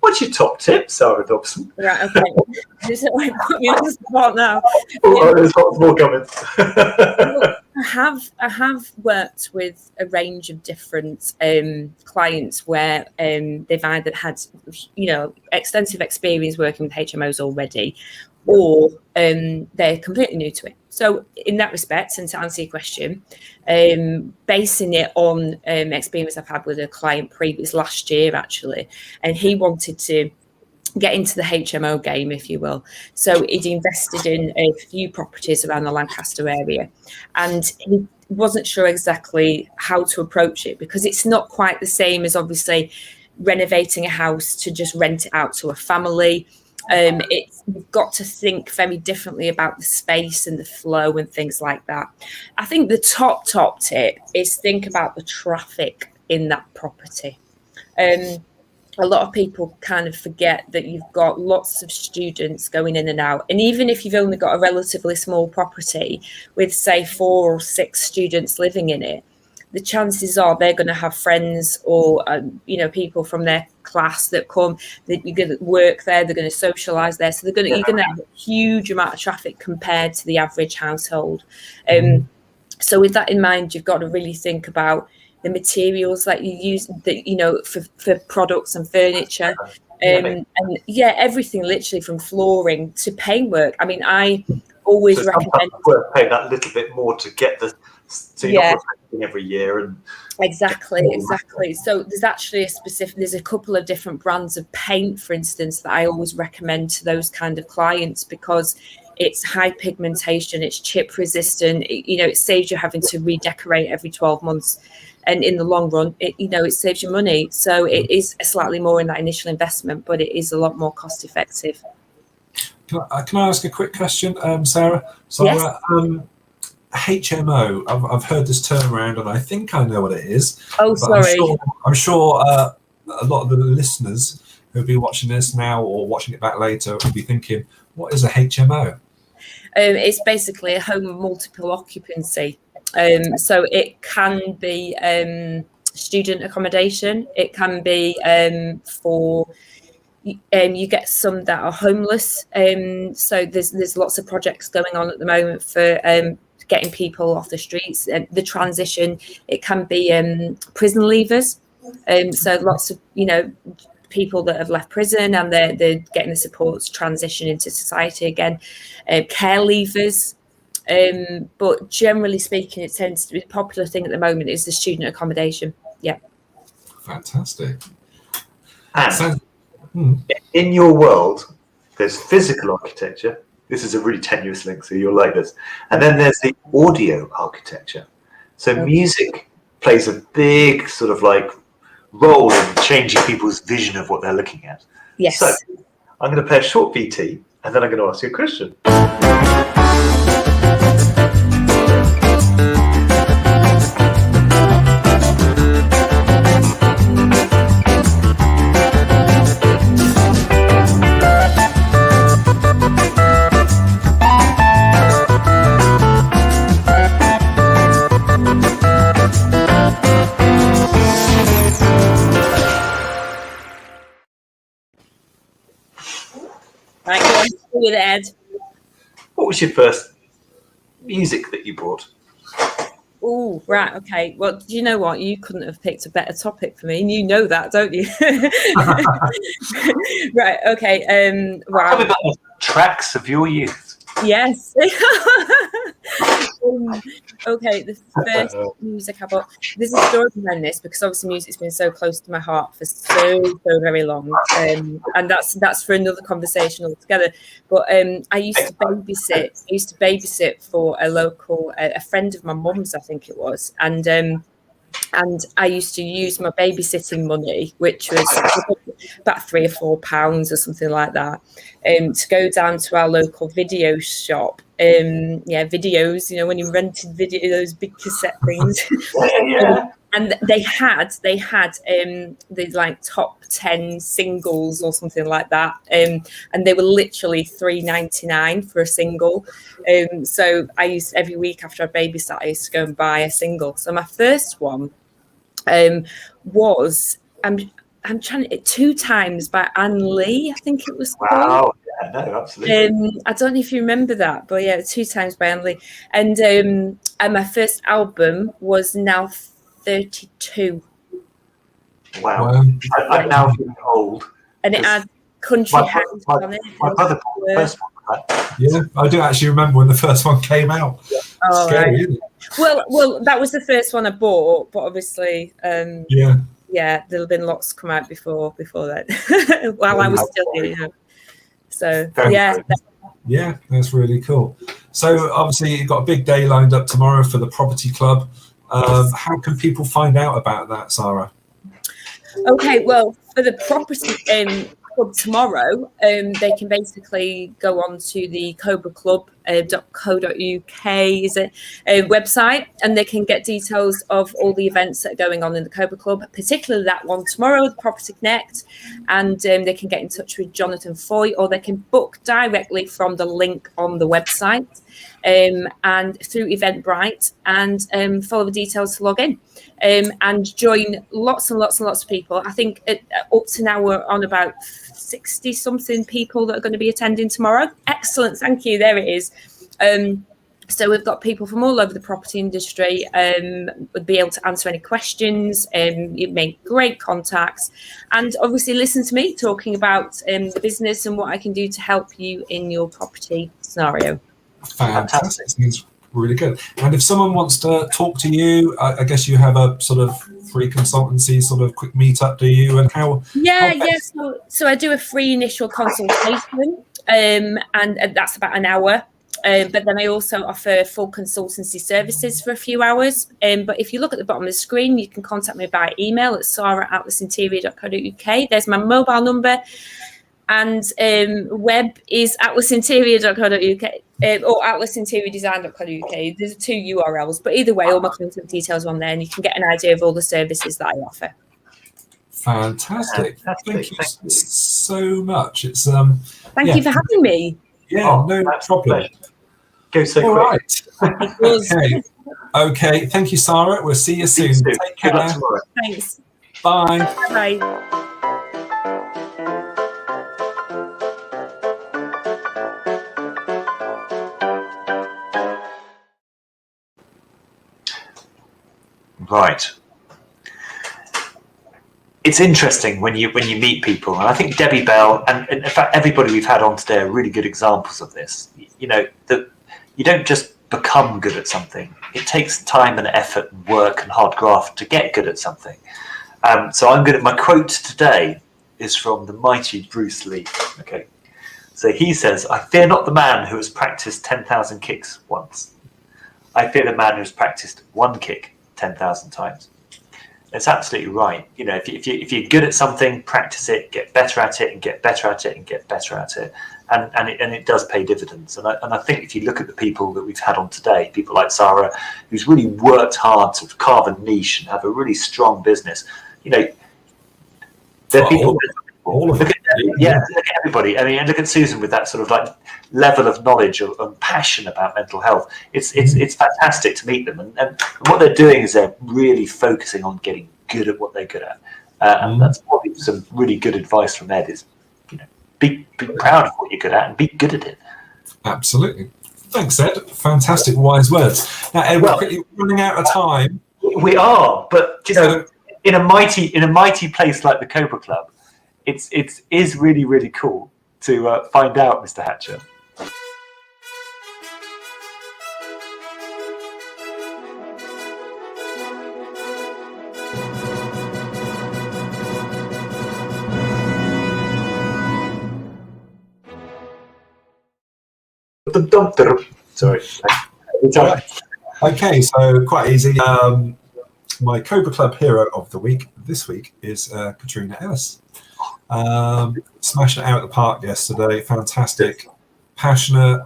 What's your top tip, Sarah Dobson? Right, okay. This is like put me on the spot now. There's lots more coming. I have worked with a range of different clients where they've either had extensive experience working with HMOs already, or they're completely new to it. So in that respect, and to answer your question, basing it on experience I've had with a client previous last year, actually, and he wanted to get into the HMO game, if you will. So he'd invested in a few properties around the Lancaster area, and he wasn't sure exactly how to approach it, because it's not quite the same as obviously renovating a house to just rent it out to a family. You've got to think very differently about the space and the flow and things like that. I think the top tip is think about the traffic in that property. A lot of people kind of forget that you've got lots of students going in and out. And even if you've only got a relatively small property with, say, 4 or 6 students living in it, the chances are they're going to have friends or, people from their class that come, that you're going to work there, they're going to socialise there. So you're going to have a huge amount of traffic compared to the average household. So with that in mind, you've got to really think about the materials that you use, for products and furniture, and everything literally from flooring to paintwork. I mean, I always recommend worth paying that little bit more to get so you're not every year. And exactly. So there's a couple of different brands of paint, for instance, that I always recommend to those kind of clients, because it's high pigmentation, it's chip resistant, it saves you having to redecorate every 12 months. And in the long run, it saves you money. So it is slightly more in that initial investment, but it is a lot more cost effective. Can I ask a quick question, Sarah? Yes. HMO, I've heard this term around, and I think I know what it is. Oh, sorry. I'm sure a lot of the listeners who'll be watching this now or watching it back later will be thinking, what is a HMO? It's basically a home of multiple occupancy. So it can be student accommodation. It can be for you get some that are homeless. So there's lots of projects going on at the moment for getting people off the streets. The transition, it can be prison leavers. So lots of people that have left prison and they're getting the support to transition into society again. Care leavers. But generally speaking, it tends to be a popular thing at the moment is the student accommodation. Yeah. Fantastic. And in your world, there's physical architecture. This is a really tenuous link, so you'll like this. And then there's the audio architecture. So music plays a big sort of like role in changing people's vision of what they're looking at. Yes. So I'm going to play a short VT, and then I'm going to ask you a question. Right, go on with it, Ed. What was your first music that you bought? Oh, right, okay. Well, do you know what? You couldn't have picked a better topic for me, and you know that, don't you? Right, okay. Wow. Tell me about the tracks of your youth. Yes. Okay, the first music I bought. There's a story behind this, because obviously music's been so close to my heart for so very long, and that's for another conversation altogether. But I used to babysit for a local, a friend of my mum's, I think it was, and I used to use my babysitting money, which was about £3 or £4 or something like that, to go down to our local video shop. Videos, when you rented video, those big cassette things. And they had the like top 10 singles or something like that, and they were literally £3.99 for a single. So I used every week after I babysat, I used to go and buy a single. So my first one was I'm trying to, 2 Times by Anne Lee, I think it was called. Wow, yeah, no, absolutely. I don't know if you remember that, but yeah, 2 Times by Anne Lee. And my first album was Now 32. Wow. I'm now feeling old. And it had country house on it. My brother bought the first one Yeah, I do actually remember when the first one came out. Oh, Scary, right. isn't it? Well, that was the first one I bought, but obviously, Yeah. there'll have been lots come out before that while I was still here. You know. So Yeah, that's really cool. So obviously you've got a big day lined up tomorrow for the Property Club. How can people find out about that, Sarah? Okay, well, for the property club tomorrow, they can basically go on to the cobraclub.co.uk is it website, and they can get details of all the events that are going on in the Cobra Club, particularly that one tomorrow, the Property Connect, and they can get in touch with Jonathan Foy, or they can book directly from the link on the website and through Eventbrite, and follow the details to log in. And join lots and lots and lots of people. I think up to now we're on about 60 something people that are going to be attending tomorrow. Excellent, thank you. There it is. So we've got people from all over the property industry would be able to answer any questions. You make great contacts, and obviously listen to me talking about the business and what I can do to help you in your property scenario. Fantastic. Seems really good. And if someone wants to talk to you, I guess you have a sort of free consultancy, sort of quick meetup, do you? And how? Yes. So I do a free initial consultation, and that's about an hour. But then I also offer full consultancy services for a few hours. But if you look at the bottom of the screen, you can contact me by email at sarah@atlasinterior.co.uk. There's my mobile number. And web is atlasinterior.co.uk or atlasinteriordesign.co.uk. There's 2 URLs, but either way, all my contact details are on there, and you can get an idea of all the services that I offer. Fantastic. Thank you so much. It's Thank you for having me. Yeah, no problem. Go so all quick. Right. Okay. Thank you, Sarah. We'll see you soon. Take care. Good luck tomorrow. Thanks. Bye. Bye. Right. It's interesting when you meet people, and I think Debbie Bell and in fact everybody we've had on today are really good examples of this. You know, that you don't just become good at something. It takes time and effort and work and hard graft to get good at something. So I'm good at my quote today is from the mighty Bruce Lee. Okay. So he says, "I fear not the man who has practiced 10,000 kicks once. I fear the man who has practiced one kick 10,000 times." It's absolutely right. You know, if you're good at something, practice it, get better at it, and get better at it, and get better at it, and it does pay dividends. And I think if you look at the people that we've had on today, people like Sarah, who's really worked hard to carve a niche and have a really strong business. You know, there are people. Look at everybody. I mean, and look at Susan with that sort of like level of knowledge and passion about mental health. It's fantastic to meet them, and what they're doing is they're really focusing on getting good at what they're good at, and that's probably some really good advice from Ed. Is, you know, be proud of what you're good at and be good at it. Absolutely. Thanks, Ed. Fantastic, wise words. Now, Ed, we're running out of time. We are, but just in a mighty place like the Cobra Club. It is really, really cool to find out, Mr. Hatcher. Sorry. Okay, so quite easy. My Cobra Club hero of the week this week is Katrina Ellis. Smashed it out of the park yesterday. Fantastic, passionate.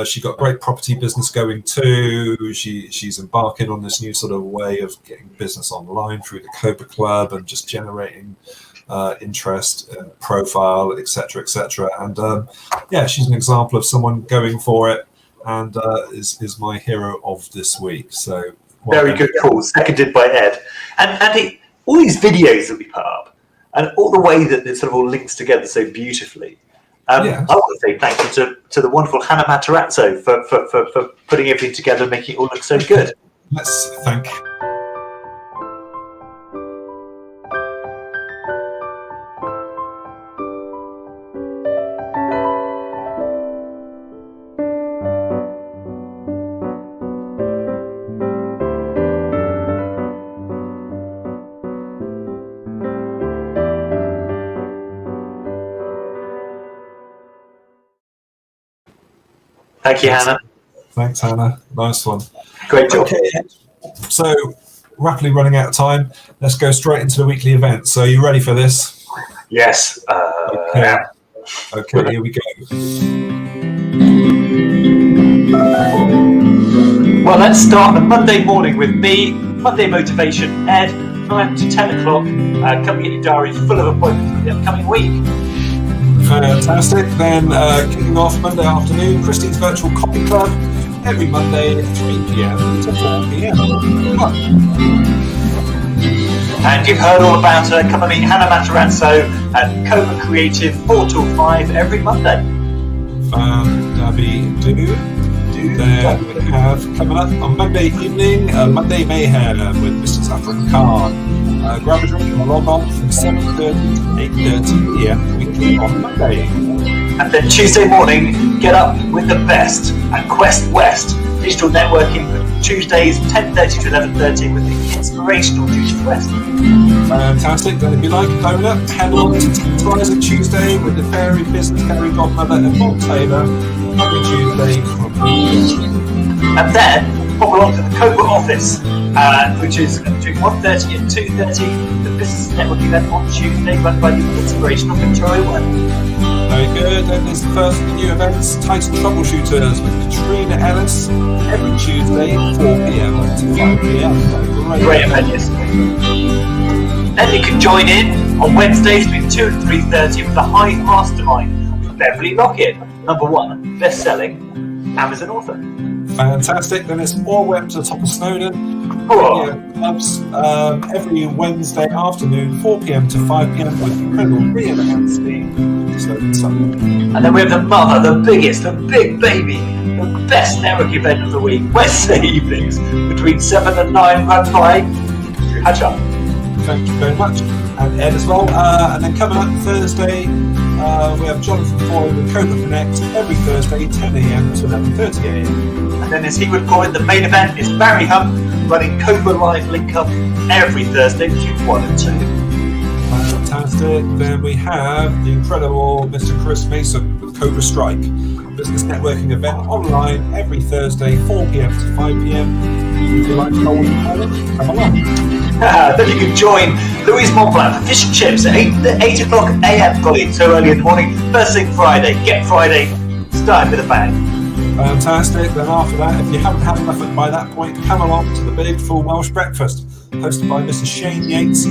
She got great property business going too. She's embarking on this new sort of way of getting business online through the Cobra Club and just generating interest, profile, etc., etc. And she's an example of someone going for it, and is my hero of this week. So very good call, seconded by Ed. And all these videos that we put up, and all the way that it sort of all links together so beautifully. I want to say thank you to the wonderful Hannah Matarazzo for putting everything together and making it all look so good. Let's thank. Thank you, Hannah. Thanks, Hannah. Nice one. Great job. Okay, so rapidly running out of time. Let's go straight into the weekly event. So, you ready for this? Yes. Okay. Okay, here we go. Well, let's start the Monday morning with me, Monday Motivation, Ed, 9 to 10 o'clock. Come get your diary full of appointments for the upcoming week. Fantastic. Then kicking off Monday afternoon, Christine's Virtual Coffee Club, every Monday, 3 p.m. to 4 p.m. And you've heard all about her. Come and meet Hannah Matarazzo at Cobra Creative 4 till 5 every Monday. Then we have coming up on Monday evening, Monday Mayhem with Mr. Zafran Khan. Grab a drink and log on from 7:30 to 8:30 p.m. weekly on Monday. And then Tuesday morning, get up with the best at Quest West Digital Networking for Tuesdays 10:30 to 11:30 with the inspirational Juice West. Fantastic. Then if you like a donut, head on to Tantalizer Tuesday with the fairy business fairy godmother and Bob Taylor every Tuesday from 3:30. And then pop along to the Cobra office, which is between 1:30 and 2:30, the business network event on Tuesday run by the inspirational Victoria Webb. Very good. Then there's the first of the new events, Titan Troubleshooters with Katrina Ellis every Tuesday, 4 p.m. to 5 p.m. Great event yesterday. Then you can join in on Wednesdays between 2 and 3:30 with the Hive Mastermind with Beverly Lockett, #1 best-selling Amazon author. Fantastic. Then it's all way up to the top of Snowdon. Clubs every Wednesday afternoon, 4 p.m. to 5 p.m. with incredible Rhian Anstey. Snowdon Sunday. And then we have the mother, the biggest, the big baby, the best network event of the week, Wednesday evenings between 7 and 9, run by Catch Up. Thank you very much. And Ed as well. And then coming up Thursday, we have Jonathan Foy with Cobra Connect every Thursday, 10 a.m. to 11:30 a.m. And then, as he would call it, the main event is Barry Hunt running Cobra Live Link Up every Thursday between 1 and 2. Fantastic. Then we have the incredible Mr. Chris Mason with Cobra Strike, business networking event online every Thursday, 4 p.m. to 5 p.m. If you like cold and cold, come along. Then you can join Louise Montblanc for fish and chips at 8 o'clock a.m. colleagues, so early in the morning. First thing Friday, get Friday started with a bang. Fantastic. Then after that, if you haven't had enough by that point, come along to the Big Full Welsh Breakfast, hosted by Mr. Shane Yates,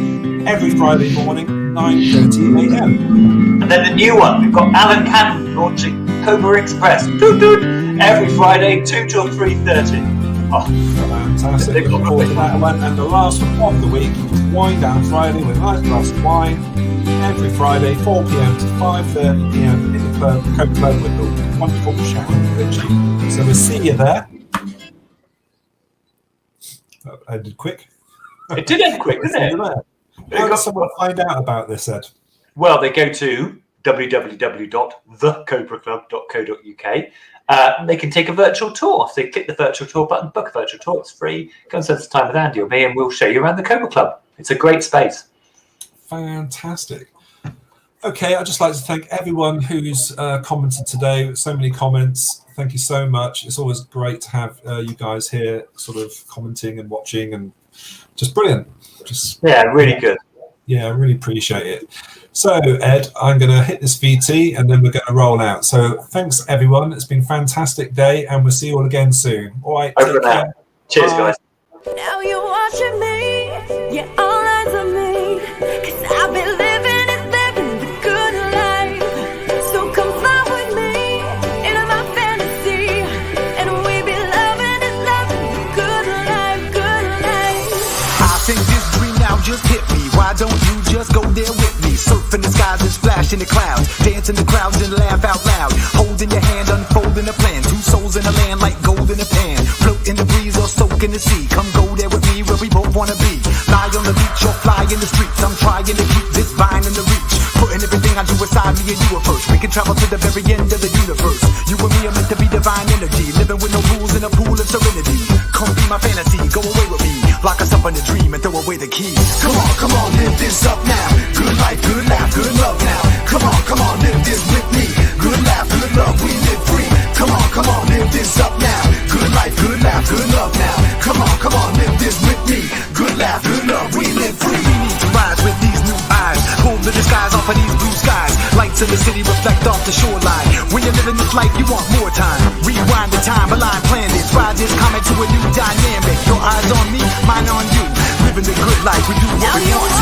every Friday morning, 9:30 a.m. And then the new one, we've got Alan Cannon launching Cobra Express, every Friday, 2 till 3:30. Oh, fantastic. Looking forward to that one. And the last one of the week, Wine Down Friday with a nice glass of wine every Friday, 4 p.m. to 5:30 p.m. in the club, Cobra Club with the wonderful Sharon Ritchie. So we'll see you there. That ended quick. It did end quick, didn't it? How does someone find out about this, Ed? Well, they go to www.thecobraclub.co.uk. They can take a virtual tour. So they click the virtual tour button, book a virtual tour. It's free. Go and spend some time with Andy or me, and we'll show you around the Cobra Club. It's a great space. Fantastic. Okay, I'd just like to thank everyone who's commented today. So many comments. Thank you so much. It's always great to have you guys here, sort of commenting and watching, and just brilliant. Really good. Yeah, I really appreciate it. So, Ed, I'm going to hit this VT and then we're going to roll out. So, thanks, everyone. It's been a fantastic day, and we'll see you all again soon. All right, over now. Cheers, guys. Now you're watching me, yeah, all eyes on me, 'cause I've been living the good life. So come fly with me into my fantasy, and we be loving the good life, good life. I think this dream now just hit me. Why don't you just go there with me? Surfing the skies and splash in the clouds, dance in the crowds and laugh out loud. Holding your hand, unfolding a plan. Two souls in a land like gold in a pan. Float in the breeze or soak in the sea. Come go there with me where we both wanna be. Lie on the beach or fly in the streets. I'm trying to keep this vine in the reach. Putting everything I do aside, me and you are first. We can travel to the very end of the universe. You and me are meant to be divine energy. Living with no rules in a pool of serenity. Come be my fantasy, go away with me. Lock us up in a dream and throw away the key. Come on, live this up now. Good life, good laugh, good love now. Come on, live this with me. Good laugh, good love, we live free. Come on, live this up now. Good life, good laugh, good love now. Come on, live this with me. Good laugh, good love, we live free. We need to rise with these new eyes. Pull the disguise off of these blue skies. Lights in the city reflect off the shoreline. When you're living this life, you want more time. Rewind the time, align planets. Ride this comet to a new dynamic. Your eyes on me, mine on you. Living the good life, we do what we want.